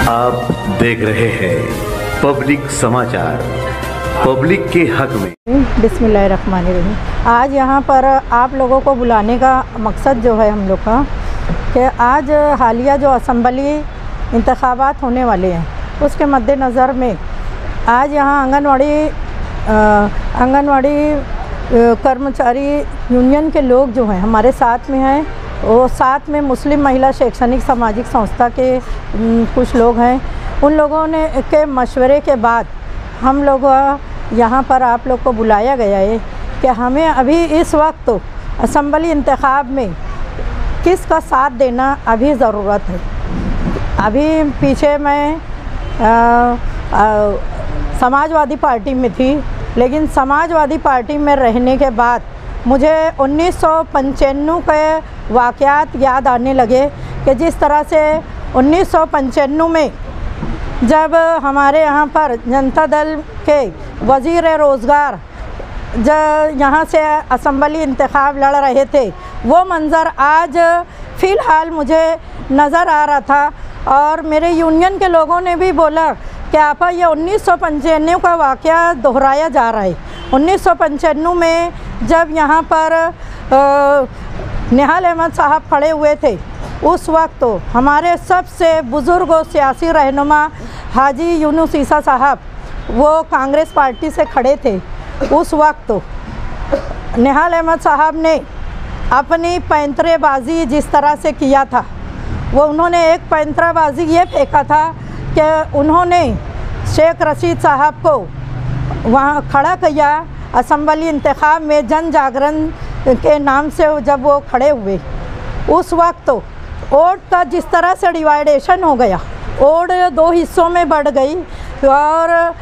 आप देख रहे हैं पब्लिक समाचार, पब्लिक के हक में। बिस्मिल्लाहिर्रहमानिर्रहीम। आज यहाँ पर आप लोगों को बुलाने का मकसद जो है हम लोग का कि आज हालिया जो असम्बली इंतखाबात होने वाले हैं उसके मद्देनज़र में आज यहाँ आंगनवाड़ी कर्मचारी यूनियन के लोग जो हैं हमारे साथ में हैं, वो साथ में मुस्लिम महिला शैक्षणिक सामाजिक संस्था के कुछ लोग हैं। उन लोगों ने के मशवरे के बाद हम लोग यहाँ पर आप लोग को बुलाया गया है कि हमें अभी इस वक्त असम्बली इंतखाब में किसका साथ देना अभी ज़रूरत है। अभी पीछे मैं समाजवादी पार्टी में थी, लेकिन समाजवादी पार्टी में रहने के बाद मुझे 1995 के वाक़यात याद आने लगे कि जिस तरह से 1995 में जब हमारे यहाँ पर जनता दल के वज़ीर रोज़गार जब यहाँ से असम्बली इंतखाब लड़ रहे थे, वो मंज़र आज फ़िलहाल मुझे नज़र आ रहा था। और मेरे यूनियन के लोगों ने भी बोला कि आपा ये 1995 का वाक़या दोहराया जा रहा है। 1995 में जब यहाँ पर निहाल अहमद साहब खड़े हुए थे, उस वक्त तो हमारे सबसे बुज़ुर्ग और सियासी रहनुमा हाजी यूनुस ईसा साहब वो कांग्रेस पार्टी से खड़े थे। उस वक्त तो निहाल अहमद साहब ने अपनी पैंतरेबाजी जिस तरह से किया था, वो उन्होंने एक पैंतराबाजी ये फेंका था कि उन्होंने शेख रशीद साहब को वहाँ खड़ा किया असम्बली इंतखाब में जन जागरण के नाम से। जब वो खड़े हुए उस वक्त तो वोट का जिस तरह से डिवाइडेशन हो गया, वोट 2 हिस्सों में बढ़ गई और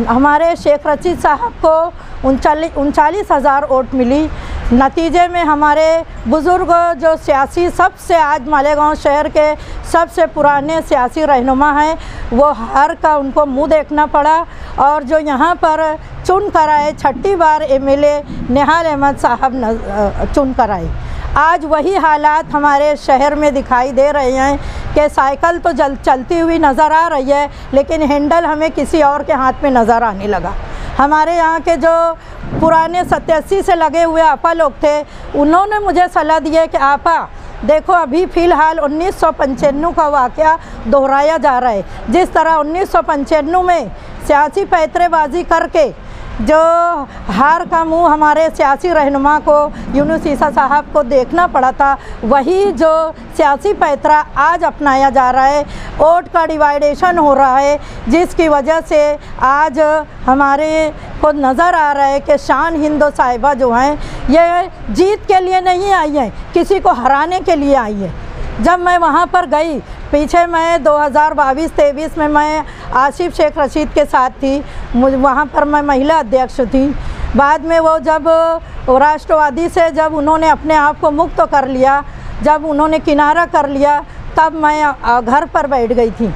हमारे शेख रशीद साहब को 39,000 वोट मिली। नतीजे में हमारे बुज़ुर्ग जो सियासी सबसे आज मालेगांव शहर के सबसे पुराने सियासी रहनुमा हैं, वो हार का उनको मुंह देखना पड़ा। और जो यहाँ पर चुन कर आए, 6ठी बार एमएलए निहाल अहमद साहब चुन कर आए। आज वही हालात हमारे शहर में दिखाई दे रहे हैं कि साइकिल तो चलती हुई नज़र आ रही है, लेकिन हैंडल हमें किसी और के हाथ में नज़र आने लगा। हमारे यहाँ के जो पुराने 87 से लगे हुए आपा लोग थे, उन्होंने मुझे सलाह दी है कि आपा देखो अभी फ़िलहाल 1995 का वाक़या दोहराया जा रहा है। जिस तरह 1995 में सियासी पैंतरेबाजी करके जो हार का मुंह हमारे सियासी रहनुमा को यूनुस ईसा साहब को देखना पड़ा था, वही जो सियासी पैंतरा आज अपनाया जा रहा है। वोट का डिवाइडेशन हो रहा है, जिसकी वजह से आज हमारे को नज़र आ रहा है कि शान हिंदो साहिबा जो हैं ये जीत के लिए नहीं आई हैं, किसी को हराने के लिए आई है। जब मैं वहाँ पर गई पीछे, मैं 2022-23 में मैं आसिफ शेख रशीद के साथ थी, मुझे वहाँ पर मैं महिला अध्यक्ष थी। बाद में वो जब राष्ट्रवादी से जब उन्होंने अपने आप को मुक्त कर लिया, जब उन्होंने किनारा कर लिया, तब मैं घर पर बैठ गई थी।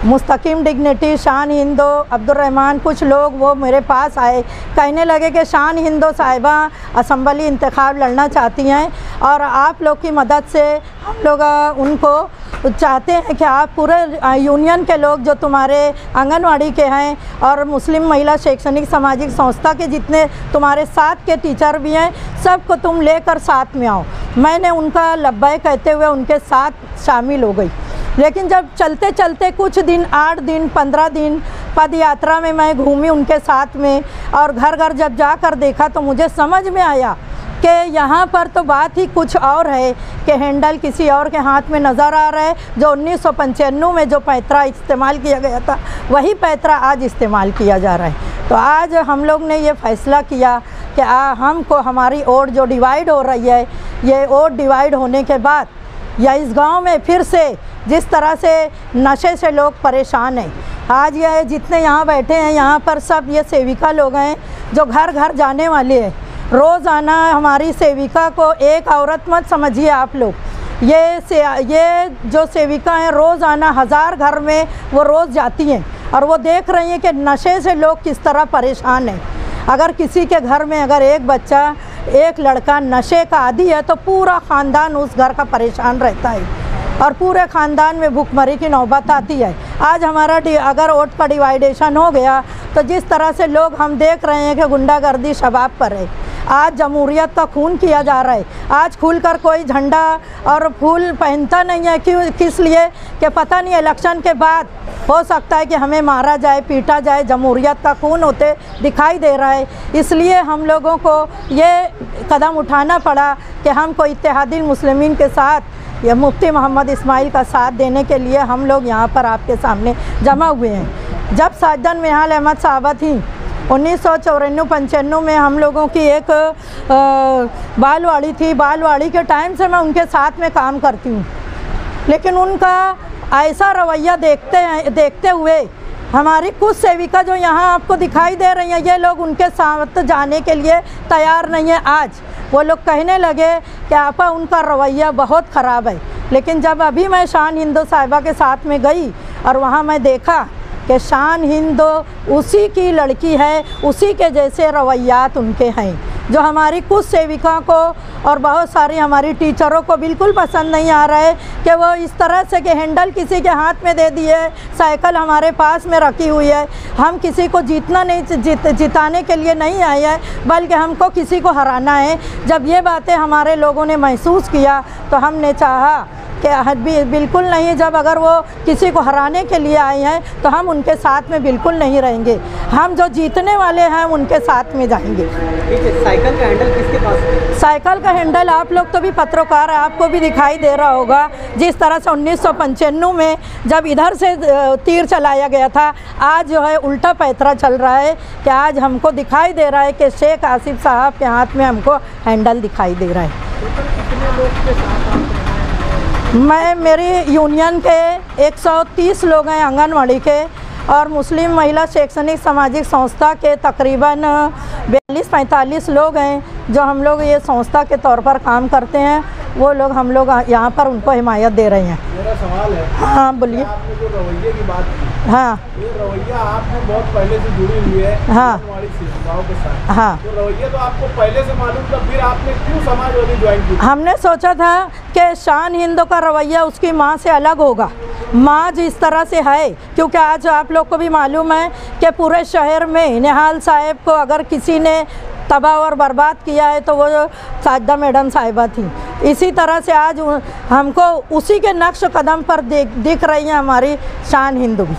मुस्तकीम डिग्निटी, शान हिंदो, अब्दुर्रहमान, कुछ लोग वो मेरे पास आए, कहने लगे कि शान हिंदो साहिबा असम्बली इंतखाब लड़ना चाहती हैं और आप लोग की मदद से हम लोग उनको चाहते हैं कि आप पूरे यूनियन के लोग जो तुम्हारे आंगनवाड़ी के हैं और मुस्लिम महिला शैक्षणिक सामाजिक संस्था के जितने तुम्हारे साथ के टीचर भी हैं, सबको तुम लेकर साथ में आओ। मैंने उनका लब्बैक कहते हुए उनके साथ शामिल हो गई। लेकिन जब चलते चलते कुछ दिन, 8 दिन 15 दिन पद यात्रा में मैं घूमी उनके साथ में, और घर घर जब जाकर देखा तो मुझे समझ में आया कि यहाँ पर तो बात ही कुछ और है कि हैंडल किसी और के हाथ में नज़र आ रहा है। जो 1995 में जो पैंतरा इस्तेमाल किया गया था, वही पैंतरा आज इस्तेमाल किया जा रहा है। तो आज हम लोग ने ये फ़ैसला किया कि हमको हमारी वोट जो डिवाइड हो रही है, ये वोट डिवाइड होने के बाद या इस गांव में फिर से जिस तरह से नशे से लोग परेशान हैं, आज ये जितने यहाँ बैठे हैं यहाँ पर सब ये सेविका लोग हैं जो घर घर जाने वाले हैं। रोज़ाना हमारी सेविका को एक औरत मत समझिए आप लोग, ये जो सेविका हैं रोज़ाना 1000 घर में वो रोज़ जाती हैं और वो देख रही हैं कि नशे से लोग किस तरह परेशान हैं। अगर किसी के घर में अगर एक बच्चा, एक लड़का नशे का आदी है तो पूरा ख़ानदान उस घर का परेशान रहता है। और पूरे ख़ानदान में भूखमरी की नौबत आती है। आज हमारा अगर वोट का डिवाइडेशन हो गया तो जिस तरह से लोग हम देख रहे हैं कि गुंडागर्दी शबाब पर है, आज जमहूरियत का खून किया जा रहा है। आज खुलकर कोई झंडा और फूल पहनता नहीं है, क्यों, किस लिए कि पता नहीं इलेक्शन के बाद हो सकता है कि हमें मारा जाए, पीटा जाए। जमहूरियत का खून होते दिखाई दे रहा है, इसलिए हम लोगों को ये कदम उठाना पड़ा कि हमको इत्तेहादुल मुस्लिमीन के साथ या मुफ्ती मोहम्मद इस्माइल का साथ देने के लिए हम लोग यहाँ पर आपके सामने जमा हुए हैं। जब साजन मिहाल अहमद साहबा थी 1994-95 में हम लोगों की एक बालवाड़ी थी। बालवाड़ी के टाइम से मैं उनके साथ में काम करती हूँ, लेकिन उनका ऐसा रवैया देखते हुए हमारी कुछ सेविका जो यहाँ आपको दिखाई दे रही हैं, ये लोग उनके साथ जाने के लिए तैयार नहीं है। आज वो लोग कहने लगे कि आपा उनका रवैया बहुत ख़राब है। लेकिन जब अभी मैं शान हिंदू साहिबा के साथ में गई और वहाँ मैं देखा कि शान हिंदू उसी की लड़की है, उसी के जैसे रवैयात उनके हैं, जो हमारी कुछ सेविका को और बहुत सारी हमारी टीचरों को बिल्कुल पसंद नहीं आ रहा है कि वो इस तरह से कि हैंडल किसी के हाथ में दे दिए, साइकिल हमारे पास में रखी हुई है। हम किसी को जिताने के लिए नहीं आए हैं, बल्कि हमको किसी को हराना है। जब ये बातें हमारे लोगों ने महसूस किया तो हमने चाहा कि बिल्कुल नहीं, जब अगर वो किसी को हराने के लिए आए हैं तो हम उनके साथ में बिल्कुल नहीं रहेंगे। हम जो जीतने वाले हैं उनके साथ में जाएंगे। ठीक है, साइकिल का हैंडल किसके पास है? साइकिल का हैंडल आप लोग तो भी पत्रकार है, आपको भी दिखाई दे रहा होगा। जिस तरह से 1995 में जब इधर से तीर चलाया गया था, आज जो है उल्टा पैतरा चल रहा है कि आज हमको दिखाई दे रहा है कि शेख आसिफ साहब के हाथ में हमको हैंडल दिखाई दे रहा है। कितने लोग के साथ मेरी यूनियन के 130 लोग हैं आंगनवाड़ी के, और मुस्लिम महिला शैक्षणिक सामाजिक संस्था के तकरीबन 42-45 लोग हैं जो हम लोग ये संस्था के तौर पर काम करते हैं। वो लोग हम लोग यहाँ पर उनको हिमायत दे रहे हैं। मेरा सवाल है, हाँ बोलिए। आपने जो रवैये की बात की, हाँ, ये रवैया आपने बहुत पहले से जुड़ी हुई है हाँ हमारी सेविकाओं के साथ। हाँ, तो रवैया तो आपको पहले से मालूम था, फिर आपने क्यों समाजवादी ज्वाइन की? हमने सोचा था कि शान हिंदू का रवैया उसकी माँ से अलग होगा। माँ जिस तरह से है, क्योंकि आज आप लोग को भी मालूम है कि पूरे शहर में निहाल साहब को अगर किसी ने तबाह और बर्बाद किया है तो वो साजदा मैडम साहिबा थी। इसी तरह से आज हमको उसी के नक्श कदम पर दिख रही है हमारी शान हिंदू भी।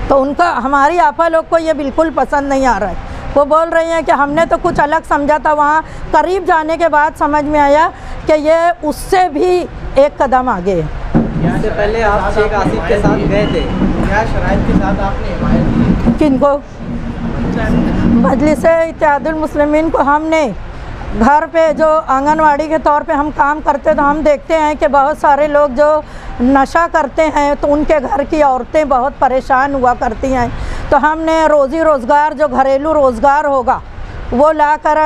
तो उनका हमारी आपा लोग को ये बिल्कुल पसंद नहीं आ रहा है। वो बोल रही हैं कि हमने तो कुछ अलग समझा था, वहाँ करीब जाने के बाद समझ में आया कि ये उससे भी एक कदम आगे है। इससे पहले आप शेख आसिफ के साथ गए थे, क्या शराइत के साथ आपने हिमायत की? किनको? मजलिस-ए-इत्तेहादुल मुस्लिमीन को हमने घर पे जो आंगनवाड़ी के तौर पे हम काम करते तो हम देखते हैं कि बहुत सारे लोग जो नशा करते हैं तो उनके घर की औरतें बहुत परेशान हुआ करती हैं। तो हमने रोज़ी रोज़गार जो घरेलू रोज़गार होगा वो लाकर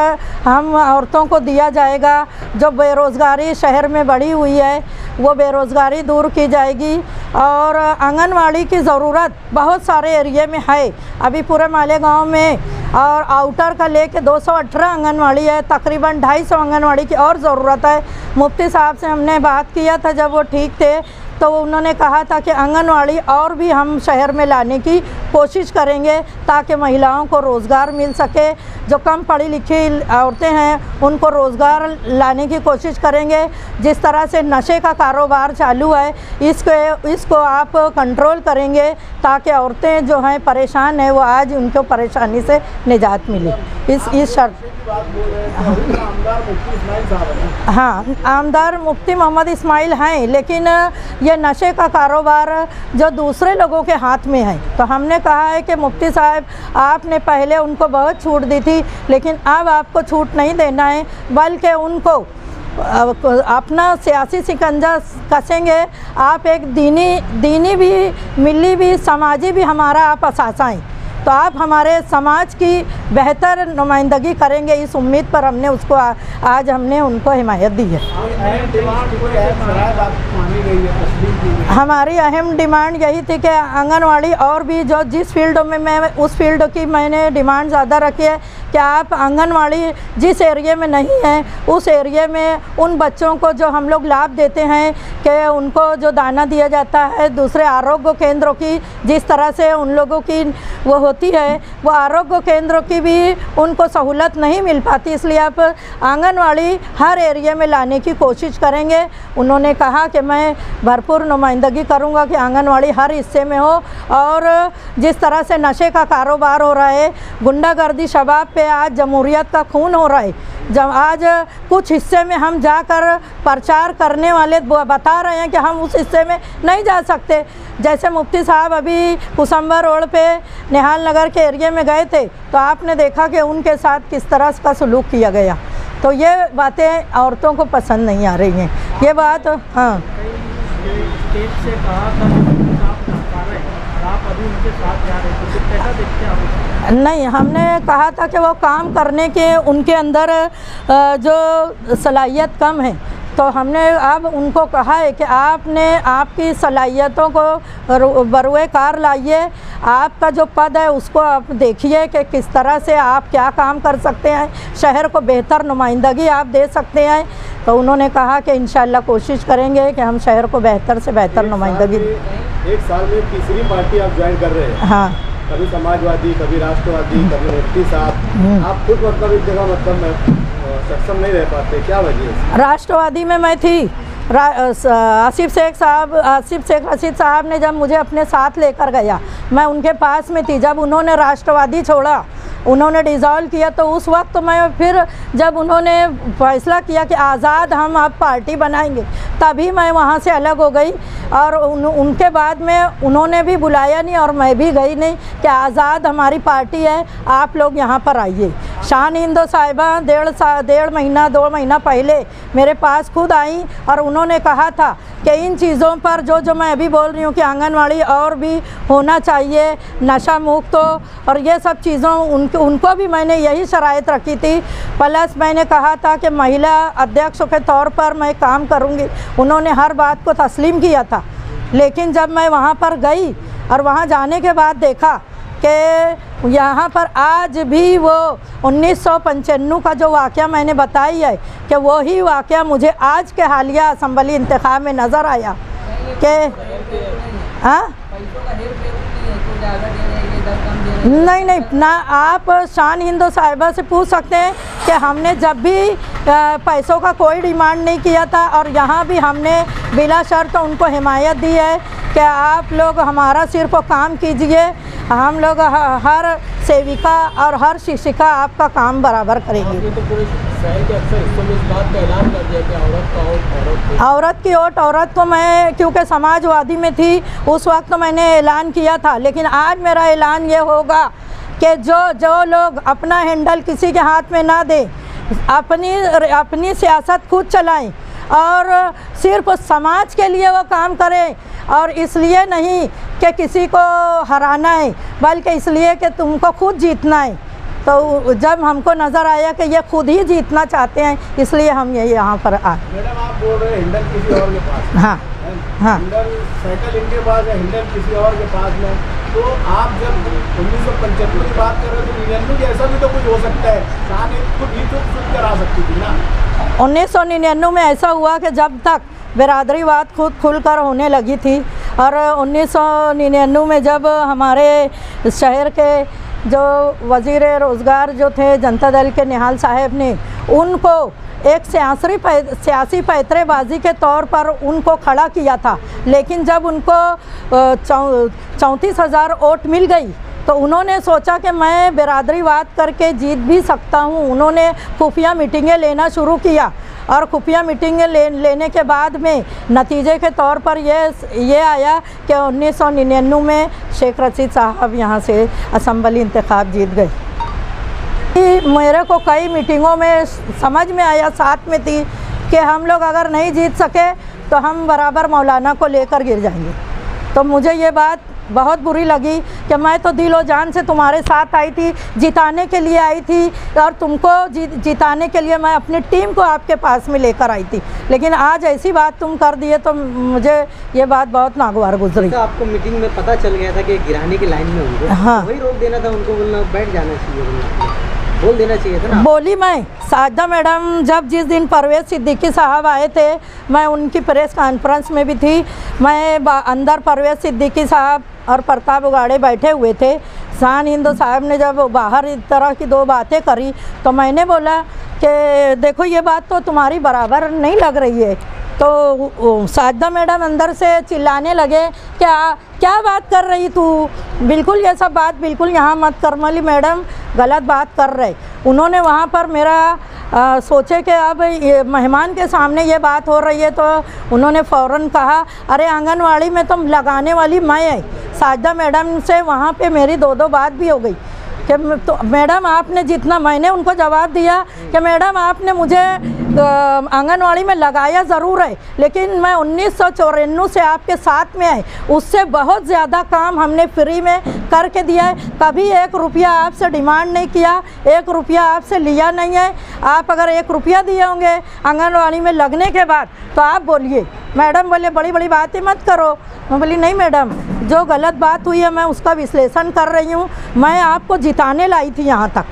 हम औरतों को दिया जाएगा। जो बेरोज़गारी शहर में बढ़ी हुई है वो बेरोज़गारी दूर की जाएगी। और आंगनवाड़ी की ज़रूरत बहुत सारे एरिए में है, अभी पूरे मालेगांव में और आउटर का लेके 218 आंगनवाड़ी है, तकरीबन 250 आंगनवाड़ी की और ज़रूरत है। मुफ्ती साहब से हमने बात किया था जब वो ठीक थे, तो उन्होंने कहा था कि आंगनवाड़ी और भी हम शहर में लाने की कोशिश करेंगे ताकि महिलाओं को रोज़गार मिल सके। जो कम पढ़ी लिखी औरतें हैं उनको रोज़गार लाने की कोशिश करेंगे। जिस तरह से नशे का कारोबार चालू है इसको आप कंट्रोल करेंगे ताकि औरतें जो हैं परेशान हैं वो आज उनको परेशानी से निजात मिले। इस शर्त हाँ, आमदार मुफ्ती मोहम्मद इस्माइल हैं, लेकिन ये नशे का कारोबार जो दूसरे लोगों के हाथ में है। तो हमने कहा है कि मुफ्ती साहब आपने पहले उनको बहुत छूट दी थी, लेकिन अब आपको छूट नहीं देना है, बल्कि उनको अपना सियासी शिकंजा कसेंगे। आप एक दीनी भी, मिली भी, समाजी भी हमारा आप असासा हैं, तो आप हमारे समाज की बेहतर नुमाइंदगी करेंगे। इस उम्मीद पर हमने उसको आज हमने उनको हिमायत दी है। हमारी अहम डिमांड यही थी कि आंगनवाड़ी और भी जो जिस फील्ड में मैं उस फील्ड की मैंने डिमांड ज़्यादा रखी है कि आप आंगनवाड़ी जिस एरिया में नहीं है उस एरिया में उन बच्चों को जो हम लोग लाभ देते हैं कि उनको जो दाना दिया जाता है, दूसरे आरोग्य केंद्रों की जिस तरह से उन लोगों की वो होती है, वो आरोग्य केंद्रों की भी उनको सहूलत नहीं मिल पाती, इसलिए आप आंगनवाड़ी हर एरिया में लाने की कोशिश करेंगे। उन्होंने कहा कि मैं भरपूर नुमाइंदगी करूंगा कि आंगनवाड़ी हर हिस्से में हो। और जिस तरह से नशे का कारोबार हो रहा है, गुंडागर्दी शबाब पे आज जमहूरियत का खून हो रहा है, जब आज कुछ हिस्से में हम जाकर प्रचार करने वाले बता रहे हैं कि हम उस हिस्से में नहीं जा सकते। जैसे मुफ्ती साहब अभी कुसम्बर रोड पे निहाल नगर के एरिया में गए थे तो आपने देखा कि उनके साथ किस तरह का सलूक किया गया। तो ये बातें औरतों को पसंद नहीं आ रही हैं, ये बात। हाँ, स्टेट से कहा था आप नकार रहे हैं, आप अभी उनके साथ जा रहे हैं, तो कैसा देखते हैं आप? नहीं, हमने कहा था कि वो काम करने के उनके अंदर जो सलाहियत कम है, तो हमने अब उनको कहा है कि आपने आपकी सलाहियतों को बरुए कार लाइए, आपका जो पद है उसको आप देखिए कि किस तरह से आप क्या काम कर सकते हैं, शहर को बेहतर नुमाइंदगी आप दे सकते हैं। तो उन्होंने कहा कि इंशाल्लाह कोशिश करेंगे कि हम शहर को बेहतर से बेहतर नुमाइंदगी। एक साल में तीसरी पार्टी आप ज्वाइन कर रहे हैं। हाँ, कभी समाजवादी, कभी राष्ट्रवादी, कभी मुफ्ती साहब, आप खुद मतलब इस जगह मतलब सक्षम नहीं रह पाते, क्या वजह है? राष्ट्रवादी में मैं थी, आसिफ शेख रशीद साहब ने जब मुझे अपने साथ लेकर गया, मैं उनके पास में थी। जब उन्होंने राष्ट्रवादी छोड़ा, उन्होंने डिज़ोल्व किया, तो उस वक्त मैं फिर जब उन्होंने फैसला किया कि आज़ाद हम अब पार्टी बनाएंगे, तभी मैं वहाँ से अलग हो गई। और उनके बाद में उन्होंने भी बुलाया नहीं और मैं भी गई नहीं कि आज़ाद हमारी पार्टी है, आप लोग यहाँ पर आइए। शान हिंदो साहिबा 2 महीना पहले मेरे पास खुद आई और उन्होंने कहा था कि इन चीज़ों पर जो मैं अभी बोल रही हूँ कि आंगनवाड़ी और भी होना चाहिए, नशा मुक्त हो, और ये सब चीज़ों उनको भी मैंने यही शराइत रखी थी। प्लस मैंने कहा था कि महिला अध्यक्ष के तौर पर मैं काम करूँगी, उन्होंने हर बात को तस्लीम किया था। लेकिन जब मैं वहाँ पर गई और वहाँ जाने के बाद देखा कि यहाँ पर आज भी वो 1995 का जो वाक़या मैंने बताई है कि वही वाक़या मुझे आज के हालिया असम्बली इंतखाब में नज़र आया कि हाँ नहीं ना, आप शान हिंदो साहिबा से पूछ सकते हैं कि हमने जब भी पैसों का कोई डिमांड नहीं किया था, और यहाँ भी हमने बिला शर्त उनको हिमायत दी है कि आप लोग हमारा सिर्फ काम कीजिए, हम लोग हर सेविका और हर शिक्षिका आपका काम बराबर करेंगे। तो पूरे शहर के अक्सर हिस्सों में इस बात का ऐलान कर दिया कि औरत की वोट औरत को मैं क्योंकि समाजवादी में थी उस वक्त तो मैंने ऐलान किया था, लेकिन आज मेरा ऐलान ये होगा कि जो लोग अपना हैंडल किसी के हाथ में ना दे, अपनी सियासत खुद चलाएं और सिर्फ समाज के लिए वो काम करें, और इसलिए नहीं कि किसी को हराना है, बल्कि इसलिए कि तुमको खुद जीतना है। तो जब हमको नज़र आया कि ये खुद ही जीतना चाहते हैं, इसलिए हम ये यहाँ पर आए। मैडम, आप बोल रहे हैं हिंडल किसी और के पास? हाँ हाँ, हिंडल साइकिल इनके पास है, हिंडल किसी और के पास में। तो आप जब 1995 की बात कर रहे हो तो 99 की ऐसा भी तो कुछ हो सकता है, शान खुद ही तो खुद करा सकती थी ना। 1999 में ऐसा हुआ कि जब तक बिरादरीवाद खुद खुलकर होने लगी थी, और 1999 में जब हमारे शहर के जो वज़ीर रोज़गार जो थे जनता दल के निहाल साहब ने उनको एक सियासी पैतरेबाजी के तौर पर उनको खड़ा किया था, लेकिन जब उनको 34,000 वोट मिल गई तो उन्होंने सोचा कि मैं बिरादरीवाद करके जीत भी सकता हूं। उन्होंने खुफिया मीटिंगें लेना शुरू किया, और खुफिया मीटिंगें लेने के बाद में नतीजे के तौर पर ये आया कि 1999 में शेख रशीद साहब यहाँ से असम्बली इंतखाब जीत गए। मेरे को कई मीटिंगों में समझ में आया, साथ में थी, कि हम लोग अगर नहीं जीत सके तो हम बराबर मौलाना को लेकर गिर जाएंगे। तो मुझे ये बात बहुत बुरी लगी कि मैं तो दिलो जान से तुम्हारे साथ आई थी, जिताने के लिए आई थी, और तुमको जिताने के लिए मैं अपनी टीम को आपके पास में लेकर आई थी, लेकिन आज ऐसी बात तुम कर दिए तो मुझे ये बात बहुत नागवार गुजरी। तो आपको मीटिंग में पता चल गया था कि गिराने की लाइन में होंगे, हाँ, वही रोक देना था उनको, बोलना बैठ जाना चाहिए। बोल देना चाहिए था ना। बोली मैं साजदा मैडम जब जिस दिन परवेज़ सिद्दीकी साहब आए थे, मैं उनकी प्रेस कॉन्फ्रेंस में भी थी। मैं अंदर परवेज़ सिद्दीकी साहब और प्रताप उगाड़े बैठे हुए थे। शान हिंद साहब ने जब बाहर इस तरह की दो बातें करी तो मैंने बोला कि देखो ये बात तो तुम्हारी बराबर नहीं लग रही है। तो साजदा मैडम अंदर से चिल्लाने लगे, क्या बात कर रही तू, बिल्कुल ये सब बात बिल्कुल यहाँ मत कर, मली मैडम गलत बात कर रहे। उन्होंने वहाँ पर मेरा सोचे कि अब ये मेहमान के सामने ये बात हो रही है, तो उन्होंने फ़ौरन कहा अरे आंगनवाड़ी में तो लगाने वाली मैं है। साजदा मैडम से वहाँ पे मेरी दो बात भी हो गई कि तो मैडम आपने जितना, मैंने उनको जवाब दिया कि मैडम आपने मुझे आंगनवाड़ी में लगाया ज़रूर है, लेकिन मैं 1994 से आपके साथ में है, उससे बहुत ज़्यादा काम हमने फ्री में करके दिया है। कभी 1 रुपया आपसे डिमांड नहीं किया, 1 रुपया आपसे लिया नहीं है। आप अगर 1 रुपया दिए होंगे आंगनवाड़ी में लगने के बाद तो आप बोलिए। मैडम बोले बड़ी बड़ी बातें मत करो। मैं बोली नहीं मैडम, जो गलत बात हुई है मैं उसका विश्लेषण कर रही हूँ। मैं आपको जिताने लाई थी यहाँ तक।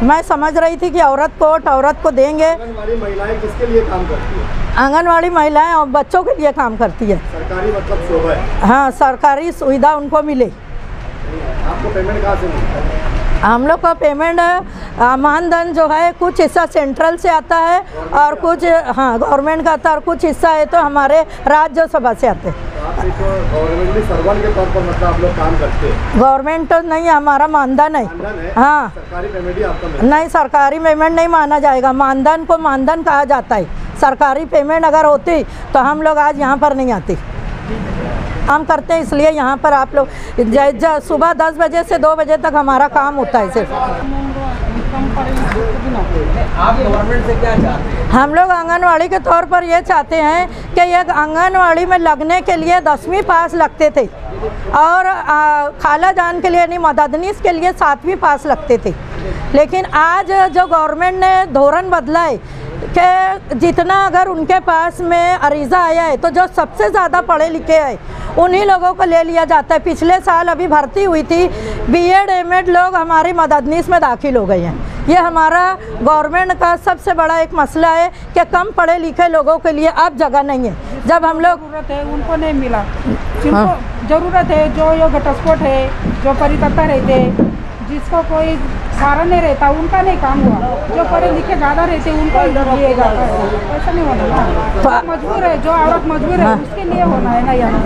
मैं समझ रही थी कि औरत को देंगे। आंगनवाड़ी महिलाएं किसके लिए काम करती है? आंगनवाड़ी महिलाएं और बच्चों के लिए काम करती है। सरकारी मतलब शोभा है। हाँ, सरकारी सुविधा उनको मिले। आपको पेमेंट कहाँ से मिलता है? हम लोग का पेमेंट मानधन जो है कुछ हिस्सा सेंट्रल से आता है और कुछ हाँ गवर्नमेंट का आता है और कुछ हिस्सा है तो हमारे राज्यसभा से आते हैं। आप एक गवर्नमेंटली सर्वेंट के तौर पर मतलब आप लोग काम करते हैं? गवर्नमेंट तो नहीं, हमारा मानधन है। हाँ, सरकारी पेमेंट ही आपका मिलता है? नहीं, सरकारी पेमेंट नहीं माना जाएगा। मानधन को मानधन कहा जाता है। सरकारी पेमेंट अगर होती तो हम लोग आज यहाँ पर नहीं आते। हम करते हैं इसलिए यहाँ पर आप लोग सुबह 10 बजे से 2 बजे तक हमारा काम होता है सिर्फ। आप गवर्नमेंट से क्या चाहते हैं? हम लोग आंगनवाड़ी के तौर पर ये चाहते हैं कि ये आंगनवाड़ी में लगने के लिए 10वीं पास लगते थे और खाला जान के लिए यानी मददनीस के लिए 7वीं पास लगते थे। लेकिन आज जो गवर्नमेंट ने धोरण बदला है कि जितना अगर उनके पास में अरीज़ा आया है तो जो सबसे ज़्यादा पढ़े लिखे हैं उन्हीं लोगों को ले लिया जाता है। पिछले साल अभी भर्ती हुई थी, बीएड एमएड लोग हमारी मददनीस में दाखिल हो गए हैं। ये हमारा गवर्नमेंट का सबसे बड़ा एक मसला है कि कम पढ़े लिखे लोगों के लिए अब जगह नहीं है। जब हम लोग ज़रूरत है उनको नहीं मिला, जिनको ज़रूरत है, जो ये घटस्फोट है, जो परिपत्र रहते, जिसको कोई कारण नहीं रहता उनका नहीं काम हुआ। जो पढ़े लिखे ज़्यादा रहते उनको लिए जाता है। ऐसा नहीं होना ना, मजबूर है, जो औरत मजबूर है उसके लिए होना है ना यहाँ।